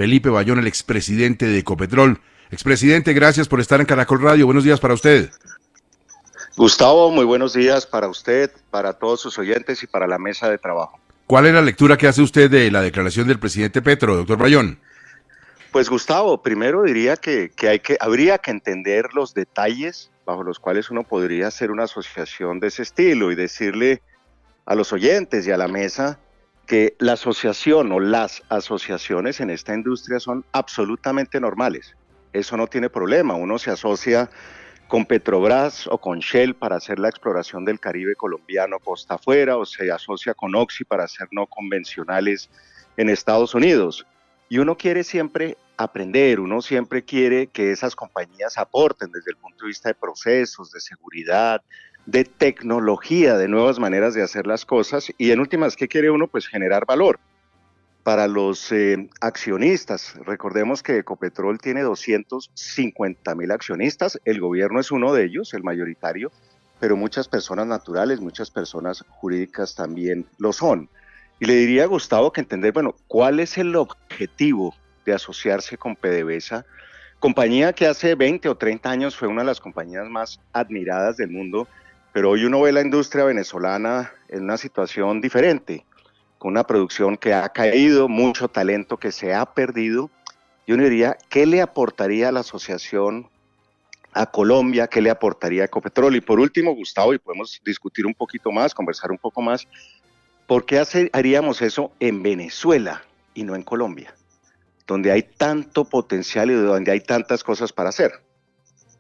Felipe Bayón, el expresidente de Ecopetrol. Expresidente, gracias por estar en Caracol Radio. Buenos días para usted. Gustavo, muy buenos días para usted, para todos sus oyentes y para la mesa de trabajo. ¿Cuál es la lectura que hace usted de la declaración del presidente Petro, doctor Bayón? Pues Gustavo, primero diría que habría que entender los detalles bajo los cuales uno podría hacer una asociación de ese estilo y decirle a los oyentes y a la mesa que la asociación o las asociaciones en esta industria son absolutamente normales. Eso no tiene problema, uno se asocia con Petrobras o con Shell para hacer la exploración del Caribe colombiano costa afuera, o se asocia con Oxy para hacer no convencionales en Estados Unidos. Y uno quiere siempre aprender, uno siempre quiere que esas compañías aporten desde el punto de vista de procesos, de seguridad, de tecnología, de nuevas maneras de hacer las cosas. Y en últimas, ¿qué quiere uno? Pues generar valor para los accionistas. Recordemos que Ecopetrol tiene 250.000 accionistas, el gobierno es uno de ellos, el mayoritario, pero muchas personas naturales, muchas personas jurídicas también lo son. Y le diría a Gustavo que entender, bueno, ¿cuál es el objetivo de asociarse con PDVSA? Compañía que hace 20 o 30 años fue una de las compañías más admiradas del mundo, pero hoy uno ve la industria venezolana en una situación diferente, con una producción que ha caído, mucho talento que se ha perdido. Yo diría, ¿qué le aportaría a la asociación a Colombia? ¿Qué le aportaría a Ecopetrol? Y por último, Gustavo, y podemos discutir un poquito más, conversar un poco más, ¿por qué haríamos eso en Venezuela y no en Colombia, donde hay tanto potencial y donde hay tantas cosas para hacer?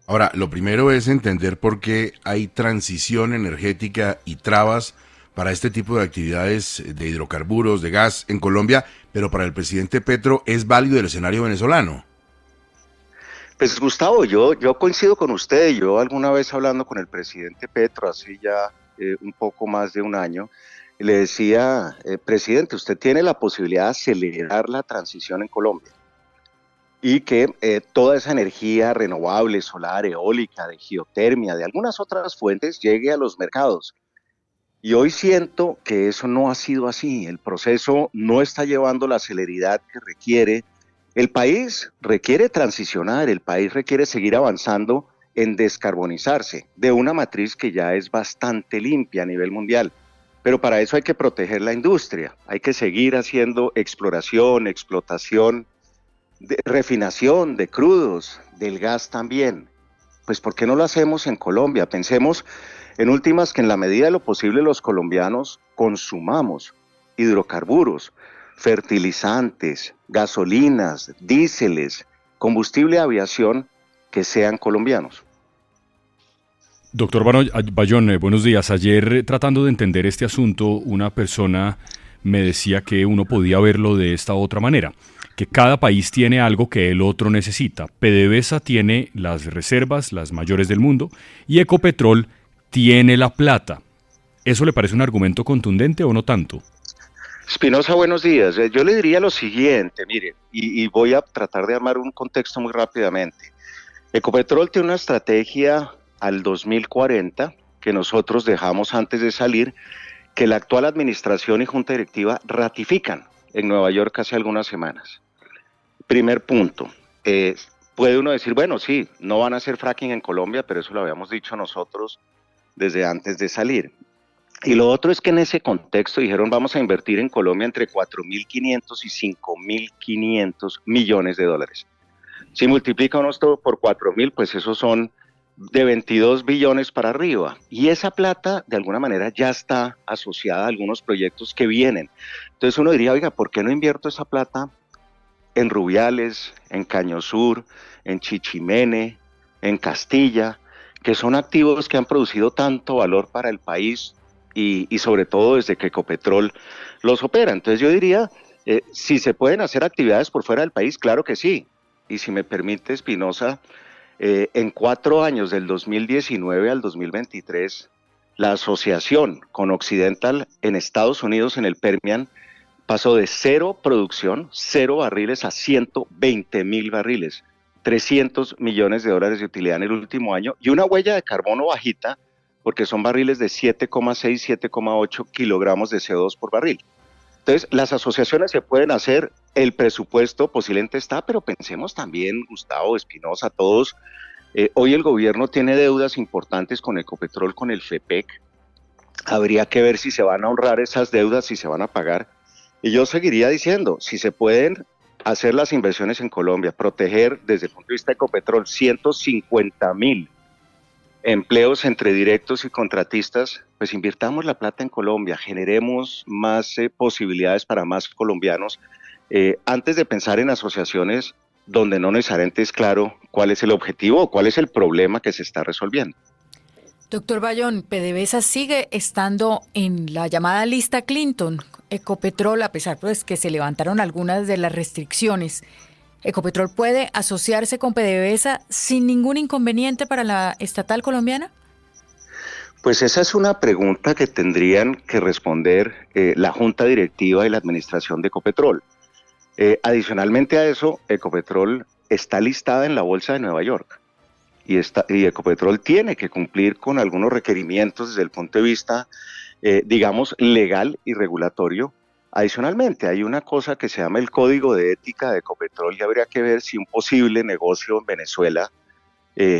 Ahora, lo primero es entender por qué hay transición energética y trabas para este tipo de actividades de hidrocarburos, de gas en Colombia, pero para el presidente Petro es válido el escenario venezolano. Pues Gustavo, yo coincido con usted. Yo alguna vez hablando con el presidente Petro, hace ya un poco más de un año, le decía, presidente, usted tiene la posibilidad de acelerar la transición en Colombia y que toda esa energía renovable, solar, eólica, de geotermia, de algunas otras fuentes, llegue a los mercados. Y hoy siento que eso no ha sido así. El proceso no está llevando la celeridad que requiere. El país requiere transicionar, el país requiere seguir avanzando en descarbonizarse de una matriz que ya es bastante limpia a nivel mundial. Pero para eso hay que proteger la industria, hay que seguir haciendo exploración, explotación, refinación de crudos, del gas también. Pues ¿por qué no lo hacemos en Colombia? Pensemos en últimas que en la medida de lo posible los colombianos consumamos hidrocarburos, fertilizantes, gasolinas, diéseles, combustible de aviación que sean colombianos. Doctor Bayón, buenos días. Ayer, tratando de entender este asunto, una persona me decía que uno podía verlo de esta otra manera, que cada país tiene algo que el otro necesita. PDVSA tiene las reservas, las mayores del mundo, y Ecopetrol tiene la plata. ¿Eso le parece un argumento contundente o no tanto? Espinosa, buenos días. Yo le diría lo siguiente, mire, y voy a tratar de armar un contexto muy rápidamente. Ecopetrol tiene una estrategia al 2040 que nosotros dejamos antes de salir, que la actual administración y junta directiva ratifican en Nueva York hace algunas semanas. Primer punto, puede uno decir, bueno, sí, no van a hacer fracking en Colombia, pero eso lo habíamos dicho nosotros desde antes de salir. Y lo otro es que en ese contexto dijeron, vamos a invertir en Colombia entre 4.500 y 5.500 millones de dólares. Si multiplicamos todo por 4.000, pues esos son de 22 billones para arriba. Y esa plata, de alguna manera, ya está asociada a algunos proyectos que vienen. Entonces uno diría, oiga, ¿por qué no invierto esa plata en Rubiales, en Caño Sur, en Chichimene, en Castilla, que son activos que han producido tanto valor para el país y sobre todo desde que Ecopetrol los opera? Entonces yo diría, si se pueden hacer actividades por fuera del país, claro que sí. Y si me permite, Espinosa, en 4 años, del 2019 al 2023, la asociación con Occidental en Estados Unidos, en el Permian, pasó de 0 producción, 0 barriles, a 120.000 barriles, 300 millones de dólares de utilidad en el último año y una huella de carbono bajita, porque son barriles de 7,6, 7,8 kilogramos de CO2 por barril. Entonces, las asociaciones se pueden hacer el presupuesto posiblemente está, pero pensemos también, Gustavo, Espinosa, todos, hoy el gobierno tiene deudas importantes con Ecopetrol, con el FEPEC. Habría que ver si se van a honrar esas deudas, si se van a pagar. Y yo seguiría diciendo, si se pueden hacer las inversiones en Colombia, proteger desde el punto de vista de Ecopetrol 150.000 empleos entre directos y contratistas, pues invirtamos la plata en Colombia, generemos más posibilidades para más colombianos, antes de pensar en asociaciones donde no necesariamente es claro cuál es el objetivo o cuál es el problema que se está resolviendo. Doctor Bayón, PDVSA sigue estando en la llamada lista Clinton. Ecopetrol, a pesar pues que se levantaron algunas de las restricciones, ¿Ecopetrol puede asociarse con PDVSA sin ningún inconveniente para la estatal colombiana? Pues esa es una pregunta que tendrían que responder la Junta Directiva y la Administración de Ecopetrol. Adicionalmente a eso, Ecopetrol está listada en la Bolsa de Nueva York. Y Ecopetrol tiene que cumplir con algunos requerimientos desde el punto de vista, digamos, legal y regulatorio. Adicionalmente, hay una cosa que se llama el Código de Ética de Ecopetrol y habría que ver si un posible negocio en Venezuela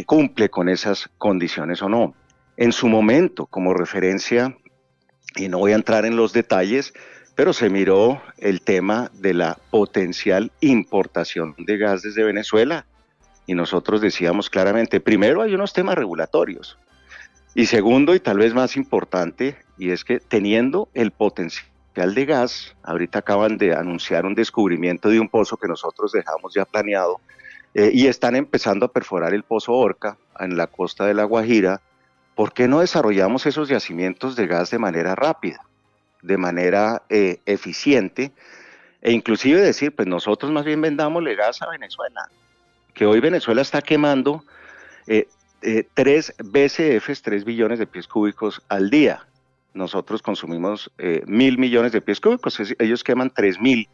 cumple con esas condiciones o no. En su momento, como referencia, y no voy a entrar en los detalles, pero se miró el tema de la potencial importación de gas desde Venezuela. Y nosotros decíamos claramente, primero hay unos temas regulatorios, y segundo, y tal vez más importante, y es que teniendo el potencial de gas, ahorita acaban de anunciar un descubrimiento de un pozo que nosotros dejamos ya planeado, y están empezando a perforar el pozo Orca en la costa de La Guajira. ¿Por qué no desarrollamos esos yacimientos de gas de manera rápida, de manera eficiente, e inclusive decir, pues nosotros más bien vendámosle gas a Venezuela? Que hoy Venezuela está quemando 3 BCFs, 3 billones de pies cúbicos al día. Nosotros consumimos 1.000 millones de pies cúbicos, ellos queman 3.000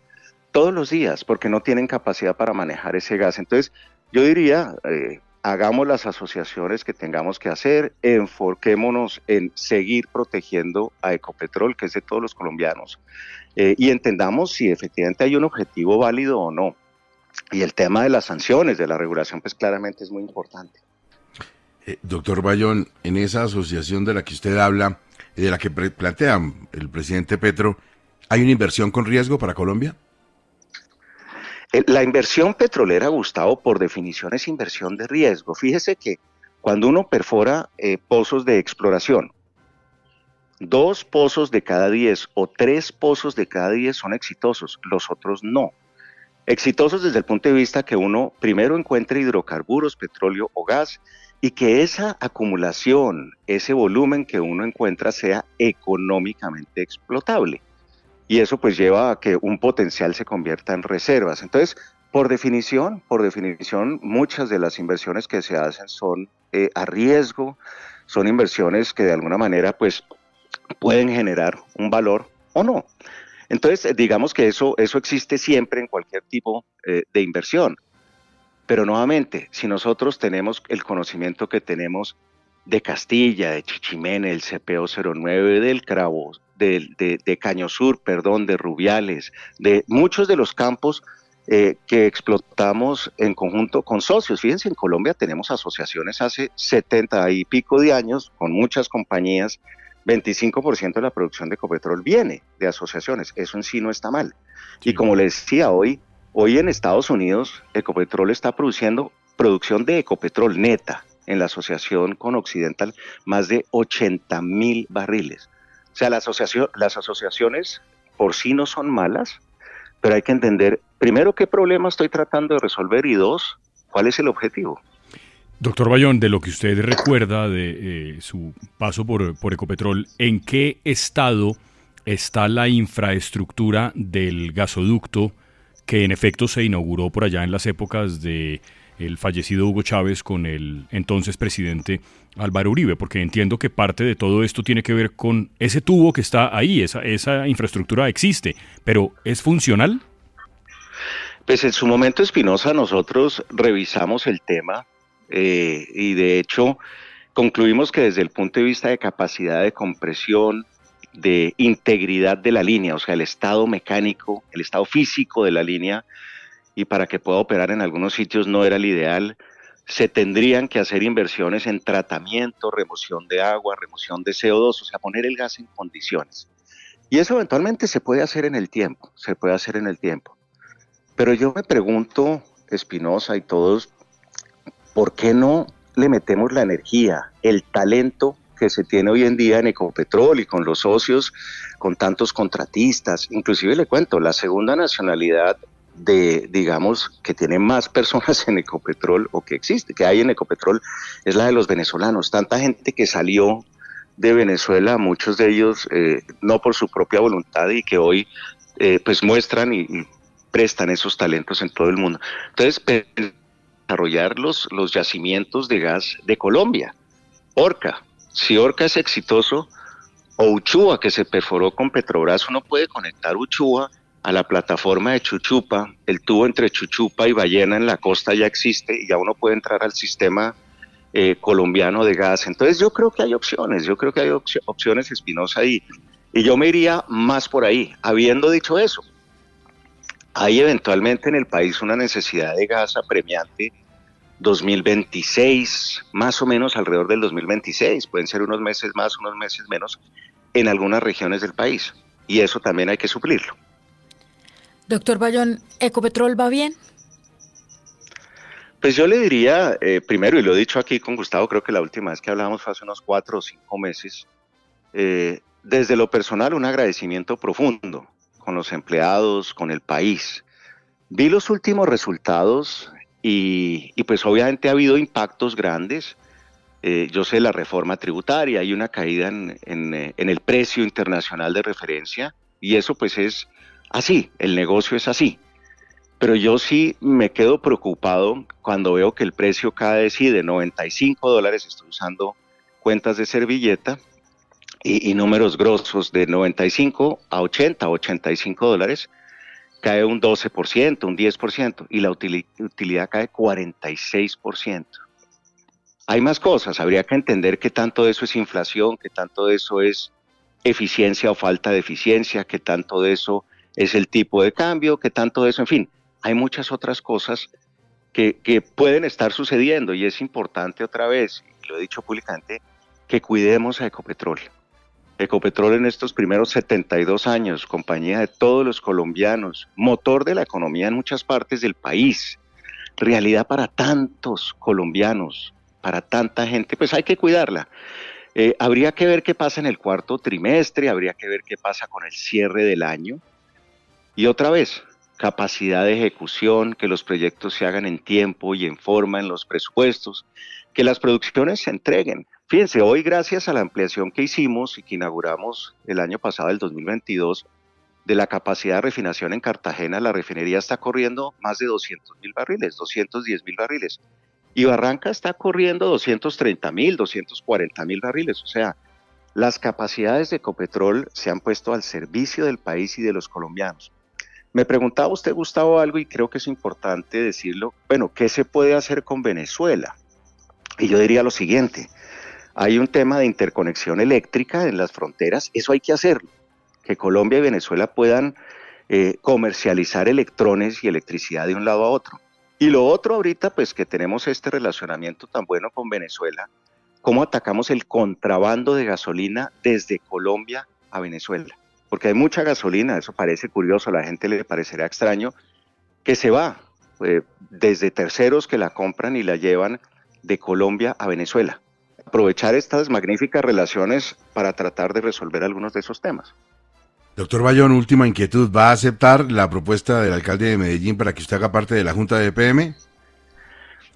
todos los días porque no tienen capacidad para manejar ese gas. Entonces, yo diría, hagamos las asociaciones que tengamos que hacer, enfoquémonos en seguir protegiendo a Ecopetrol, que es de todos los colombianos, y entendamos si efectivamente hay un objetivo válido o no. Y el tema de las sanciones, de la regulación, pues claramente es muy importante. Doctor Bayón, en esa asociación de la que usted habla, de la que plantea el presidente Petro, ¿hay una inversión con riesgo para Colombia? La inversión petrolera, Gustavo, por definición es inversión de riesgo. Fíjese que cuando uno perfora pozos de exploración, 2 pozos de cada 10 o 3 pozos de cada 10 son exitosos, los otros no. Exitosos desde el punto de vista que uno primero encuentre hidrocarburos, petróleo o gas, y que esa acumulación, ese volumen que uno encuentra sea económicamente explotable. Y eso pues lleva a que un potencial se convierta en reservas. Entonces, por definición, muchas de las inversiones que se hacen son a riesgo, son inversiones que de alguna manera pues pueden generar un valor o no. Entonces, digamos que eso existe siempre en cualquier tipo de inversión. Pero nuevamente, si nosotros tenemos el conocimiento que tenemos de Castilla, de Chichimene, del CPO-09, del Cravo, de Caño Sur, de Rubiales, de muchos de los campos que explotamos en conjunto con socios. Fíjense, en Colombia tenemos asociaciones hace 70 y pico de años con muchas compañías. 25% de la producción de Ecopetrol viene de asociaciones, eso en sí no está mal. Sí. Y como les decía, hoy en Estados Unidos Ecopetrol está produciendo producción de Ecopetrol neta en la asociación con Occidental, más de 80.000 barriles. O sea, las asociaciones por sí no son malas, pero hay que entender, primero, qué problema estoy tratando de resolver y 2, cuál es el objetivo. Doctor Bayón, de lo que usted recuerda de su paso por Ecopetrol, ¿en qué estado está la infraestructura del gasoducto que en efecto se inauguró por allá en las épocas de el fallecido Hugo Chávez con el entonces presidente Álvaro Uribe? Porque entiendo que parte de todo esto tiene que ver con ese tubo que está ahí, esa infraestructura existe, pero ¿es funcional? Pues en su momento, Espinosa, nosotros revisamos el tema y de hecho concluimos que desde el punto de vista de capacidad de compresión, de integridad de la línea, o sea, el estado mecánico, el estado físico de la línea, y para que pueda operar en algunos sitios no era el ideal. Se tendrían que hacer inversiones en tratamiento, remoción de agua, remoción de CO2, o sea, poner el gas en condiciones. Y eso eventualmente se puede hacer en el tiempo, se puede hacer en el tiempo. Pero yo me pregunto, Espinosa y todos, ¿por qué no le metemos la energía, el talento que se tiene hoy en día en Ecopetrol y con los socios, con tantos contratistas? Inclusive le cuento, la segunda nacionalidad digamos, que tiene más personas en Ecopetrol o que existe, que hay en Ecopetrol, es la de los venezolanos. Tanta gente que salió de Venezuela, muchos de ellos no por su propia voluntad y que hoy pues muestran y prestan esos talentos en todo el mundo. Entonces, desarrollar los yacimientos de gas de Colombia. Orca, si Orca es exitoso, o Uchua, que se perforó con Petrobras, uno puede conectar Uchua a la plataforma de Chuchupa. El tubo entre Chuchupa y Ballena en la costa ya existe y ya uno puede entrar al sistema colombiano de gas. Entonces yo creo que hay opciones, opciones, Espinosa, y yo me iría más por ahí. Habiendo dicho eso, hay eventualmente en el país una necesidad de gas apremiante 2026, más o menos alrededor del 2026, pueden ser unos meses más, unos meses menos, en algunas regiones del país, y eso también hay que suplirlo. Doctor Bayón, ¿Ecopetrol va bien? Pues yo le diría, primero, y lo he dicho aquí con Gustavo, creo que la última vez que hablábamos fue hace unos 4 o 5 meses, desde lo personal un agradecimiento profundo con los empleados, con el país. Vi los últimos resultados y pues obviamente ha habido impactos grandes. Yo sé la reforma tributaria, hay una caída en el precio internacional de referencia y eso pues es así, el negocio es así. Pero yo sí me quedo preocupado cuando veo que el precio cae de $95, estoy usando cuentas de servilleta y números grosos, de 95 a 80, $85, cae un 12%, un 10%, y la utilidad cae 46%. Hay más cosas, habría que entender qué tanto de eso es inflación, qué tanto de eso es eficiencia o falta de eficiencia, qué tanto de eso es el tipo de cambio, qué tanto de eso, en fin, hay muchas otras cosas que pueden estar sucediendo y es importante otra vez, y lo he dicho públicamente, que cuidemos a Ecopetrol. Ecopetrol en estos primeros 72 años, compañía de todos los colombianos, motor de la economía en muchas partes del país, realidad para tantos colombianos, para tanta gente, pues hay que cuidarla. Habría que ver qué pasa en el cuarto trimestre, habría que ver qué pasa con el cierre del año. Y otra vez, capacidad de ejecución, que los proyectos se hagan en tiempo y en forma en los presupuestos, que las producciones se entreguen. Fíjense, hoy gracias a la ampliación que hicimos y que inauguramos el año pasado, el 2022, de la capacidad de refinación en Cartagena, la refinería está corriendo más de 200.000 barriles, 210.000 barriles. Y Barranca está corriendo 230.000, 240.000 barriles. O sea, las capacidades de Ecopetrol se han puesto al servicio del país y de los colombianos. Me preguntaba usted, Gustavo, algo y creo que es importante decirlo. Bueno, ¿qué se puede hacer con Venezuela? Y yo diría lo siguiente, hay un tema de interconexión eléctrica en las fronteras, eso hay que hacerlo, que Colombia y Venezuela puedan comercializar electrones y electricidad de un lado a otro. Y lo otro ahorita, pues que tenemos este relacionamiento tan bueno con Venezuela, ¿cómo atacamos el contrabando de gasolina desde Colombia a Venezuela? Porque hay mucha gasolina, eso parece curioso, a la gente le parecerá extraño, que se va desde terceros que la compran y la llevan de Colombia a Venezuela. Aprovechar estas magníficas relaciones para tratar de resolver algunos de esos temas. Doctor Bayón, última inquietud, ¿va a aceptar la propuesta del alcalde de Medellín para que usted haga parte de la Junta de EPM?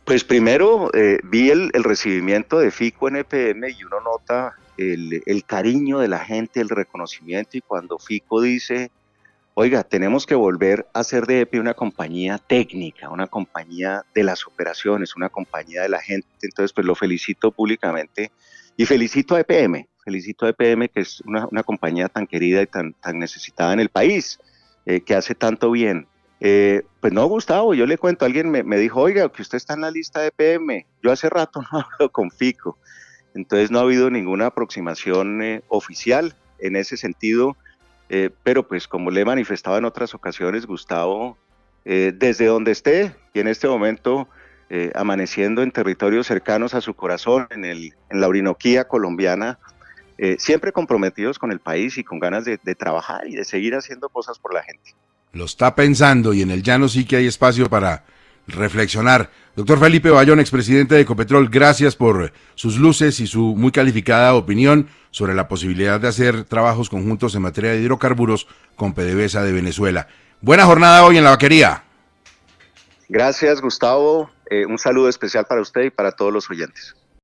Pues primero vi el recibimiento de FICO en EPM y uno nota el cariño de la gente, el reconocimiento, y cuando FICO dice, oiga, tenemos que volver a hacer de EPE una compañía técnica, una compañía de las operaciones, una compañía de la gente, entonces pues lo felicito públicamente y felicito a EPM, que es una compañía tan querida y tan necesitada en el país, que hace tanto bien. Pues no, Gustavo, yo le cuento, alguien me dijo, oiga, que usted está en la lista de EPM, yo hace rato no hablo con FICO, entonces no ha habido ninguna aproximación oficial. en ese sentido, pero pues como le he manifestado en otras ocasiones, Gustavo, desde donde esté y en este momento amaneciendo en territorios cercanos a su corazón, en la Orinoquía colombiana, siempre comprometidos con el país y con ganas de trabajar y de seguir haciendo cosas por la gente. Lo está pensando y en el llano sí que hay espacio para reflexionar. Doctor Felipe Bayón, expresidente de Ecopetrol, gracias por sus luces y su muy calificada opinión sobre la posibilidad de hacer trabajos conjuntos en materia de hidrocarburos con PDVSA de Venezuela. Buena jornada hoy en La Vaquería. Gracias, Gustavo. Un saludo especial para usted y para todos los oyentes.